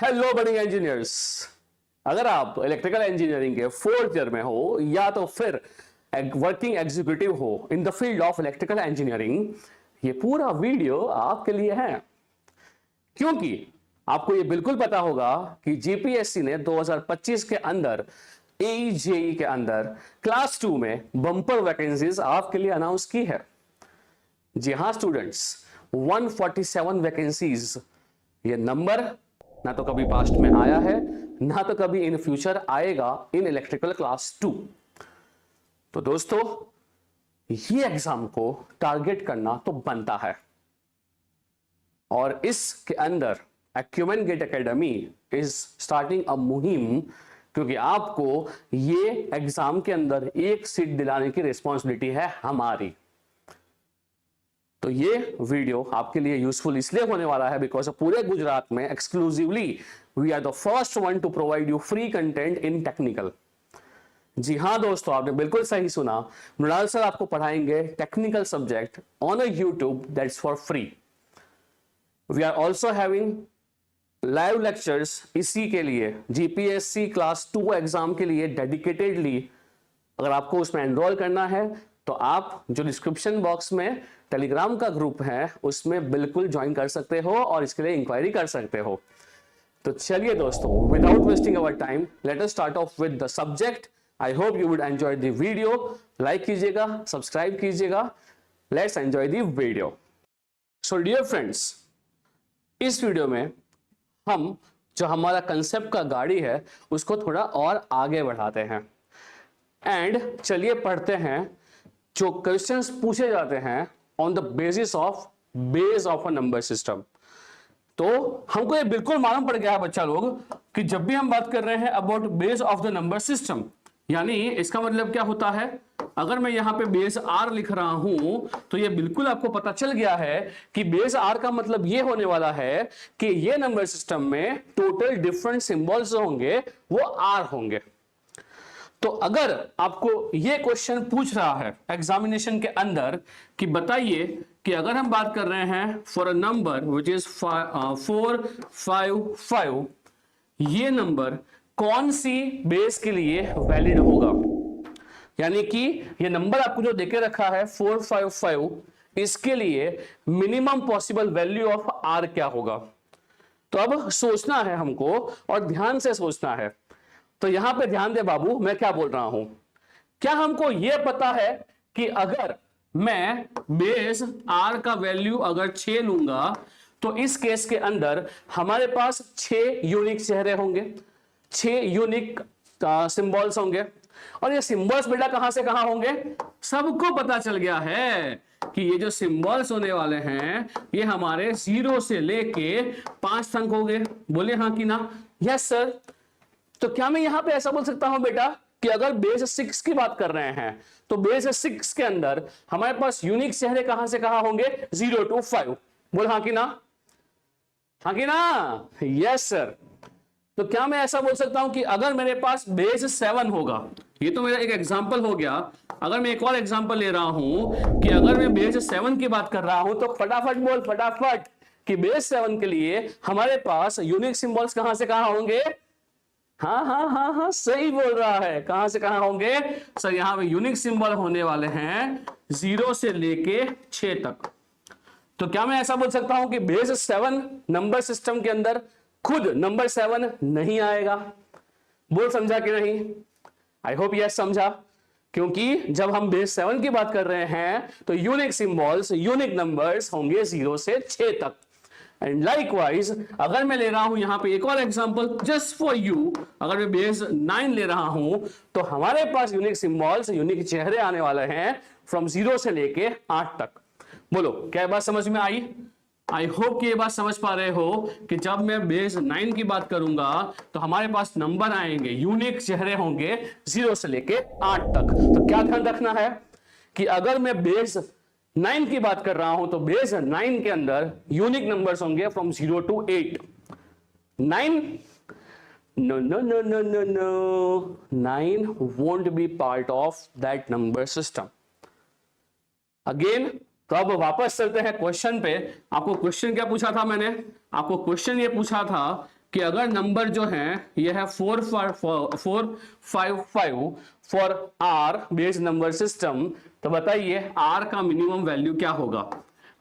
Hello budding engineers. अगर आप electrical engineering के 4th ईयर में हो या तो फिर वर्किंग एग्जीक्यूटिव हो in the field of electrical engineering, ये पूरा वीडियो आपके लिए है। क्योंकि आपको ये बिल्कुल पता होगा कि जीपीएससी ने 2025 के अंदर AEJE के अंदर क्लास 2 में बम्पर वैकेंसीज आपके लिए अनाउंस की है। जी हाँ स्टूडेंट्स, 147 वैकेंसीज। ये नंबर ना तो कभी पास्ट में आया है ना तो कभी इन फ्यूचर आएगा इन इलेक्ट्रिकल क्लास 2। तो दोस्तों, ये एग्जाम को टारगेट करना तो बनता है और इसके अंदर Acumen GATE Academy is starting a मुहिम, क्योंकि आपको ये एग्जाम के अंदर एक सीट दिलाने की रिस्पॉन्सिबिलिटी है हमारी। तो ये वीडियो आपके लिए यूजफुल इसलिए होने वाला है बिकॉज पूरे गुजरात में exclusively we are the first one to provide you free content in technical. जी हाँ दोस्तों, आपने बिल्कुल सही सुना। मृणाल सर आपको पढ़ाएंगे technical subject on a YouTube that's for free. We are also having live lectures इसी के लिए, जीपीएससी क्लास 2 एग्जाम के लिए डेडिकेटेडली। अगर आपको उसमें एनरोल करना है तो आप जो डिस्क्रिप्शन बॉक्स में टेलीग्राम का ग्रुप है उसमें बिल्कुल ज्वाइन कर सकते हो और इसके लिए इंक्वायरी कर सकते हो। तो चलिए दोस्तों, without wasting our time let us start off with the subject. I hope you would enjoy the video. Like कीजिएगा, सब्सक्राइब कीजिएगा। Let's enjoy the video. So dear friends, इस वीडियो में हम जो हमारा कंसेप्ट का गाड़ी है उसको थोड़ा और आगे बढ़ाते हैं एंड चलिए पढ़ते हैं जो क्वेश्चंस पूछे जाते हैं on the basis of base of a number system. तो हमको ये बिल्कुल मालूम पड़ गया है बच्चा लोग कि जब भी हम बात कर रहे हैं about base of the number system, यानी इसका मतलब क्या होता है, अगर मैं यहां पे बेस आर लिख रहा हूं तो ये बिल्कुल आपको पता चल गया है कि बेस आर का मतलब ये होने वाला है कि ये नंबर सिस्टम में टोटल डिफरेंट सिंबल्स होंगे वो आर होंगे। तो अगर आपको ये क्वेश्चन पूछ रहा है एग्जामिनेशन के अंदर कि बताइए कि अगर हम बात कर रहे हैं for a number which is 455, ये नंबर कौन सी बेस के लिए वैलिड होगा, यानी कि ये नंबर आपको जो देके रखा है 455, इसके लिए minimum possible value of r क्या होगा। तो अब सोचना है हमको और ध्यान से सोचना है। तो यहां पे ध्यान दे बाबू, मैं क्या बोल रहा हूं। क्या हमको यह पता है कि अगर मैं बेस आर का वैल्यू अगर 6 लूंगा तो इस केस के अंदर हमारे पास 6 यूनिक चेहरे होंगे, 6 यूनिक सिंबल्स होंगे। और ये सिंबल्स बेटा कहां से कहां होंगे, सबको पता चल गया है कि ये जो सिंबल्स होने वाले हैं ये हमारे 0 से लेके 5 तक होंगे। बोले हाँ कि ना? Yes sir. तो क्या मैं यहां पे ऐसा बोल सकता हूं बेटा कि अगर बेस 6 की बात कर रहे हैं तो बेस 6 के अंदर हमारे पास यूनिक चेहरे कहां से कहां होंगे, 0 to 5। बोल हाँ कि ना? हाँ कि ना? Yes sir. तो क्या मैं ऐसा बोल सकता हूं कि अगर मेरे पास बेस 7 होगा, ये तो मेरा एक एग्जांपल हो गया। अगर मैं एक और एग्जांपल ले रहा हूं कि अगर मैं बेस 7 की बात कर रहा हूं तो फटाफट बोल, फटाफट, कि बेस 7 के लिए हमारे पास यूनिक सिंबल्स कहां से कहां होंगे। हाँ हाँ हाँ हाँ, सही बोल रहा है। कहां से कहां होंगे सर? यहां पे यूनिक सिंबल होने वाले हैं 0 से लेके 6 तक। तो क्या मैं ऐसा बोल सकता हूं कि बेस 7 नंबर सिस्टम के अंदर खुद नंबर 7 नहीं आएगा? बोल समझा कि नहीं? आई होप यस समझा। क्योंकि जब हम बेस 7 की बात कर रहे हैं तो यूनिक सिंबल्स, यूनिक नंबर्स होंगे 0 से 6 तक। एंड लाइकवाइज अगर मैं ले रहा हूं यहां पे एक और एग्जांपल जस्ट फॉर यू, अगर मैं बेस 9 ले रहा हूं तो हमारे पास यूनिक सिंबल्स, यूनिक चेहरे आने वाले हैं फ्रॉम 0 से लेके 8 तक। बोलो क्या बात समझ में आई? आई होप कि ये बात समझ पा रहे हो कि जब मैं बेस 9 की बात करूंगा तो हमारे पास नंबर आएंगे, यूनिक चेहरे होंगे 0 से लेके 8 तक। तो क्या ध्यान रखना है कि अगर मैं बेस 9 की बात कर रहा हूं तो बेस 9 के अंदर यूनिक नंबर्स होंगे from 0 to 8। 9 no no no no no no, 9 won't be part of that number system. Again, तो अब वापस चलते हैं क्वेश्चन पे। आपको क्वेश्चन क्या पूछा था मैंने? आपको क्वेश्चन ये पूछा था कि अगर नंबर जो है ये है 455 for R based number system, तो बताइए आर का मिनिमम वैल्यू क्या होगा।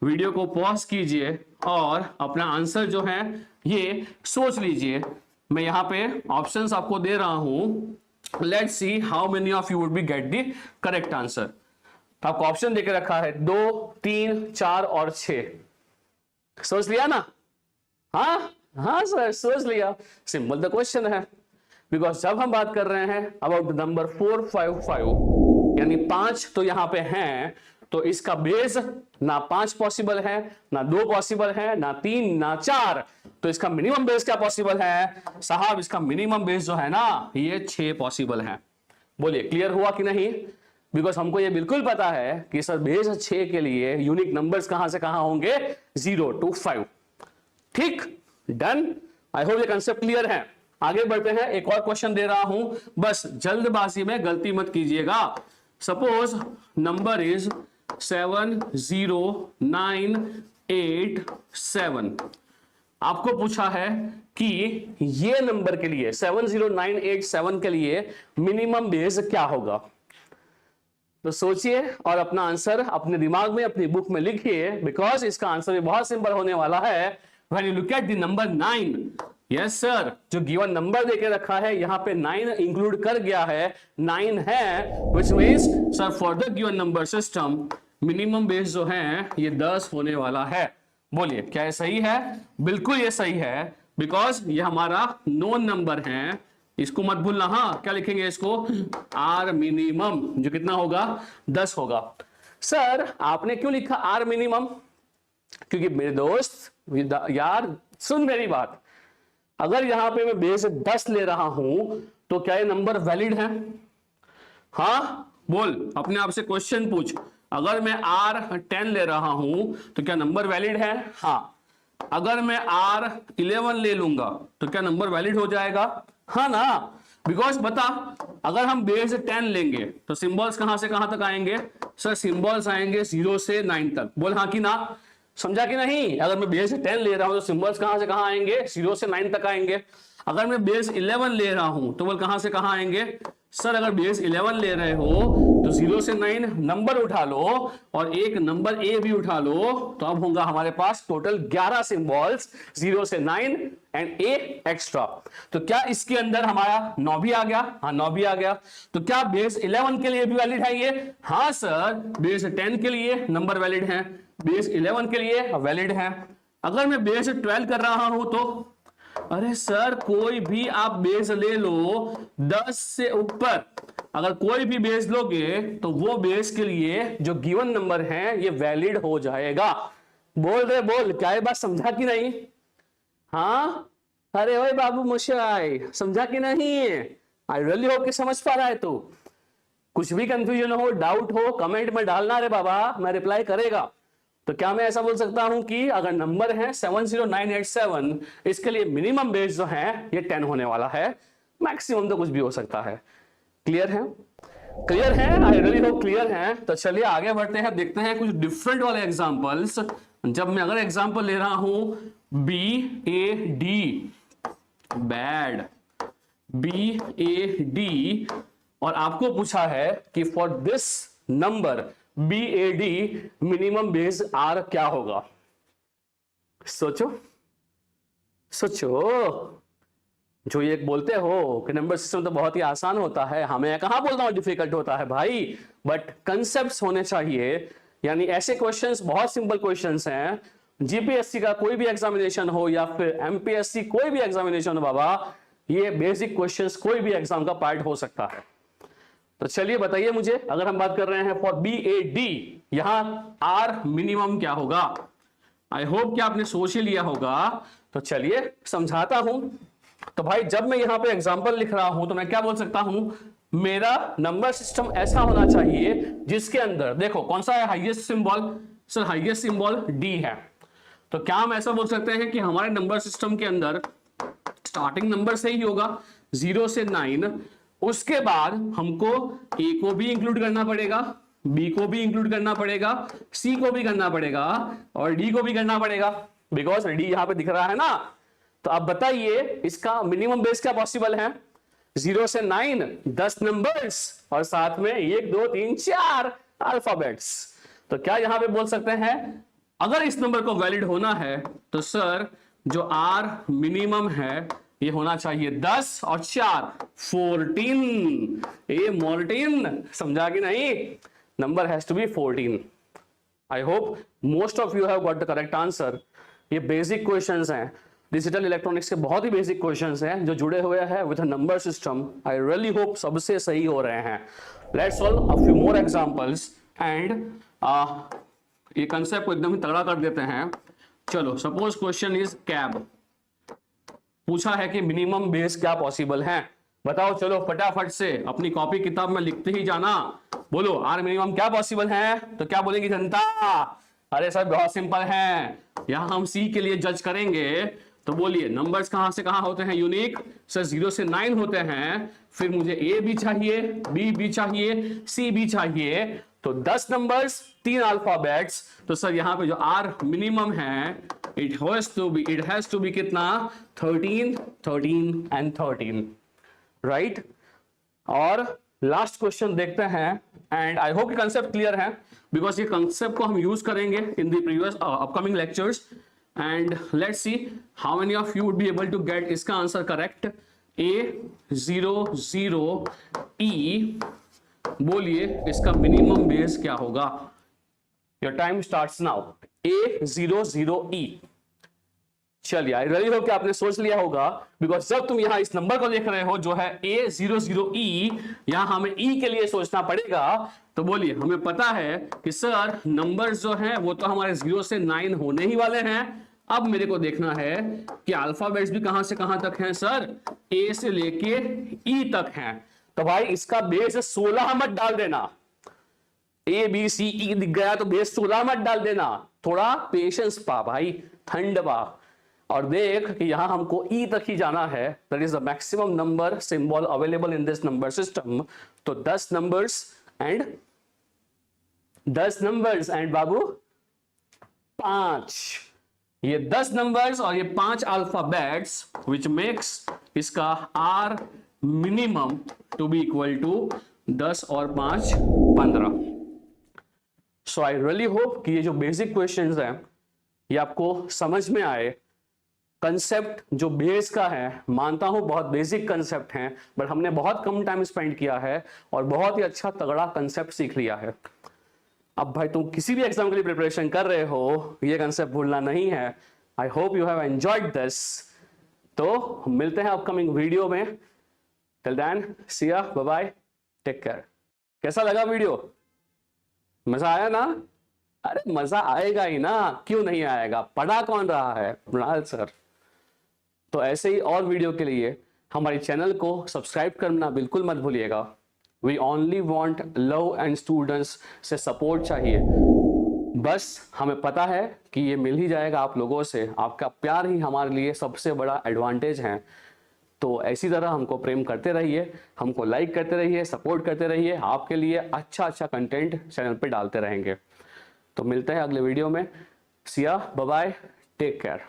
वीडियो को पॉज कीजिए और अपना आंसर जो है ये सोच लीजिए। मैं यहाँ पे ऑप्शंस आपको दे रहा हूं, let's see how many of you would B get the correct answer. आपको ऑप्शन देके रखा है 2, 3, 4 और 6। सोच लिया ना? हाँ सर सोच लिया। सिंपल द क्वेश्चन है, बिकॉज जब हम बात कर रहे हैं अबाउट द नंबर 455 यानी 5 तो यहां पे हैं, तो इसका बेस ना 5 पॉसिबल है, ना 2 पॉसिबल है, ना 3, ना 4, तो इसका मिनिमम बेस क्या पॉसिबल है साहब? इसका मिनिमम बेस जो है ना ये 6 पॉसिबल है। बोलिए क्लियर हुआ कि नहीं? बिकॉज हमको ये बिल्कुल पता है कि सर बेस 6 के लिए यूनिक नंबर्स कहां से कहां होंगे? 0 to 5। ठीक, डन। आई होप ये कंसेप्ट क्लियर है। आगे बढ़ते हैं, एक और क्वेश्चन दे रहा हूं, बस जल्दबाजी में गलती मत कीजिएगा। Suppose number is 70987। आपको पूछा है कि ये नंबर के लिए 70987 के लिए मिनिमम बेस क्या होगा। तो सोचिए और अपना आंसर अपने दिमाग में अपनी बुक में लिखिए, बिकॉज इसका आंसर भी बहुत सिंपल होने वाला है। When you look at the number 9, yes sir, जो गिवन नंबर देके रखा है यहाँ पे 9 इंक्लूड कर गया है, 9 है, which means sir for the given number system minimum base जो है ये 10 होने वाला है। बोलिए क्या ये सही है? बिल्कुल ये सही है, बिकॉज ये हमारा नोन नंबर है। इसको मत भूलना। हाँ, क्या लिखेंगे इसको? आर मिनिमम, जो कितना होगा? 10 होगा। सर आपने क्यों लिखा आर मिनिमम? क्योंकि मेरे दोस्त यार सुन मेरी बात, अगर यहां पे मैं बेस 10 ले रहा हूं तो क्या ये नंबर वैलिड है? हाँ बोल, अपने आप से क्वेश्चन पूछ। अगर मैं R10 ले रहा हूं तो क्या नंबर वैलिड है? हाँ। अगर मैं R11 ले लूंगा तो क्या नंबर वैलिड हो जाएगा? हाँ ना। बिकॉज बता, अगर हम बेस 10 लेंगे तो सिंबल्स कहां से कहां तक आएंगे? सर सिंबल्स आएंगे 0 से 9 तक। बोल हाँ कि ना? समझा कि नहीं? अगर मैं बेस 10 ले रहा हूं तो सिंबल्स कहां से कहां आएंगे? 0 से 9 तक आएंगे। अगर मैं बेस 11 ले रहा हूं तो बोल कहां से कहां आएंगे? सर अगर बेस 11 ले रहे हो तो 0 से 9 नंबर उठा लो और एक नंबर ए भी उठा लो, तो अब होगा हमारे पास टोटल 11 सिंबल्स, 0 से 9 एंड ए एक्स्ट्रा। तो क्या इसके अंदर हमारा 9 भी आ गया? हाँ 9 भी आ गया। तो क्या बेस 11 के लिए भी वैलिड है ये? हाँ सर, बेस 10 के लिए नंबर वैलिड है, बेस 11 के लिए वैलिड है। अगर मैं बेस 12 कर रहा हूं तो अरे सर कोई भी आप बेस ले लो 10 से ऊपर, अगर कोई भी बेस लोगे तो वो बेस के लिए जो गिवन नंबर है ये वैलिड हो जाएगा। बोल रहे बोल, क्या ये बात समझा कि नहीं? हाँ अरे ओए बाबू मुशाई, समझा कि नहीं? आई रियली होप कि समझ पा रहा है तू। कुछ भी कंफ्यूजन हो, डाउट हो, कमेंट में डालना रे बाबा, मैं रिप्लाई करेगा। तो क्या मैं ऐसा बोल सकता हूं कि अगर नंबर है 70987, इसके लिए मिनिमम बेस जो है ये 10 होने वाला है, मैक्सिमम तो कुछ भी हो सकता है। क्लियर है? क्लियर है? आई रियली होप क्लियर है। तो चलिए आगे बढ़ते हैं, देखते हैं कुछ डिफरेंट वाले एग्जांपल्स। जब मैं अगर एग्जांपल ले रहा हूं BAD, बैड, BAD, और आपको पूछा है कि for this number BAD minimum base R क्या होगा? सोचो सोचो। जो ये बोलते हो कि नंबर सिस्टम तो बहुत ही आसान होता है, हमें कहां बोलता हूं डिफिकल्ट होता है भाई, बट कंसेप्ट्स होने चाहिए। यानी ऐसे क्वेश्चंस बहुत सिंपल क्वेश्चंस हैं, जीपीएससी का कोई भी एग्जामिनेशन हो या फिर एमपीएससी कोई भी एग्जामिनेशन हो बाबा, ये बेसिक क्वेश्चंस कोई भी एग्जाम का पार्ट हो सकता है। तो चलिए बताइए मुझे, अगर हम बात कर रहे हैं फॉर BAD, यहां R मिनिमम क्या होगा? आई होप कि आपने सोच ही लिया होगा। तो चलिए समझाता हूं। तो भाई जब मैं यहां पे एग्जांपल लिख रहा हूं तो मैं क्या बोल सकता हूं? मेरा नंबर सिस्टम ऐसा होना चाहिए जिसके अंदर देखो कौन सा है highest symbol? Sir highest symbol D है। तो क्या हम ऐसा बोल सकते हैं कि हमारे नंबर सिस्टम के अंदर स्टार्टिंग नंबर से ही होगा 0 से 9, उसके बाद हमको A को भी इंक्लूड करना पड़ेगा, B को भी इंक्लूड करना पड़ेगा, C को भी करना पड़ेगा और D को भी करना पड़ेगा, बिकॉज D यहां पे दिख रहा है ना। तो अब बताइए इसका मिनिमम बेस क्या पॉसिबल है? 0 से 9 10 नंबर्स और साथ में 1 2 3 4 अल्फाबेट्स। तो क्या यहां पे बोल सकते हैं अगर इस नंबर को वैलिड होना है तो सर जो आर मिनिमम है ये होना चाहिए 10 और 4 14। ए मोर्टिन समझा कि नहीं? Number has to be 14। I hope most of you have got the correct answer. ये बेसिक क्वेश्चंस हैं, डिजिटल इलेक्ट्रॉनिक्स के बहुत ही बेसिक क्वेश्चंस हैं जो जुड़े हुए हैं with number system. I really hope सबसे सही हो रहे हैं। Let's solve a few more examples and ये कंसेप्ट को एकदम ही तगड़ा कर देते हैं। चलो सपोज क्वेश्चन इज कैब। पूछा है कि मिनिमम बेस क्या पॉसिबल है, बताओ। चलो फटाफट से अपनी कॉपी किताब में लिखते ही जाना। बोलो आर मिनिमम क्या पॉसिबल है? तो क्या बोलेंगी जनता? अरे सर बहुत सिंपल है, यहां हम सी के लिए जज करेंगे। तो बोलिए नंबर्स कहां से कहां होते हैं यूनिक? सर 0 से 9 होते हैं। फिर मुझे ए भी चाहिए, बी भी चाहिए, सी भी चाहिए। तो 10 नंबर्स 3 अल्फाबेट्स। तो सर यहां पे जो आर मिनिमम है इट हैज टू बी कितना? 13 13 एंड 13, राइट। और लास्ट क्वेश्चन देखते हैं and I hope concept clear है बिकॉज ये कंसेप्ट को हम यूज करेंगे in the previous upcoming lectures. And let's see how many of you would be able to get इसका आंसर करेक्ट। A00E, बोलिए इसका मिनिमम बेस क्या होगा? Your time starts now. A00E। चलिए आई रियली होप कि आपने सोच लिया होगा बिकॉज जब तुम यहां इस नंबर को देख रहे हो जो है A00E, यहां हमें E के लिए सोचना पड़ेगा। तो बोलिए हमें पता है कि सर नंबर्स जो हैं वो तो हमारे 0 से 9 होने ही वाले हैं। अब मेरे को देखना है कि अल्फाबेट्स भी कहां से कहां तक हैं सर? A से लेके E तक हैं। तो भाई इसका बेस 16 मत डाल देना। A B C E दिख गया तो बेस 16 मत डाल देना। थोड़ा पेशेंस पा भाई, ठंड पा और देख कि यहां हमको E तक ही जाना है। That is the maximum number symbol available in this number system. तो 10 नंबर्स एंड बाबू 5। ये 10 नंबर्स और ये 5 अल्फाबेट्स विच मेक्स इसका R minimum to be equal to 10 और 5 15। सो आई रियली होप कि ये जो बेसिक क्वेश्चंस हैं ये आपको समझ में आए। कंसेप्ट जो बेस का है मानता हूं बहुत बेसिक कंसेप्ट हैं बट हमने बहुत कम टाइम स्पेंड किया है और बहुत ही अच्छा तगड़ा कंसेप्ट सीख लिया है। अब भाई तुम किसी भी एग्जाम के लिए प्रिपरेशन कर रहे हो ये कंसेप्ट भूलना नहीं है। आई hope you have enjoyed this. तो मिलते हैं अपकमिंग वीडियो में। टिल देन सी या, बाय बाय, टेक केयर। कैसा लगा वीडियो? मजा आया ना? अरे मजा आएगा ही ना, क्यों नहीं आएगा? पढ़ा कौन रहा है? मृणाल सर। तो ऐसे ही और वीडियो के लिए हमारे चैनल को सब्सक्राइब करना बिल्कुल मत भूलिएगा। We only want love and students से सपोर्ट चाहिए। बस हमें पता है कि ये मिल ही जाएगा आप लोगों से। आपका प्यार ही हमारे लिए सबसे बड़ा एडवांटेज है। तो ऐसी तरह हमको प्रेम करते रहिए, हमको लाइक करते रहिए, सपोर्ट करते रहिए। आपके लिए अच्छा अच्छा कंटेंट चैनल पे डालते रहेंगे। तो मिलते हैं अगले वीडियो में। See ya, bye bye, take care.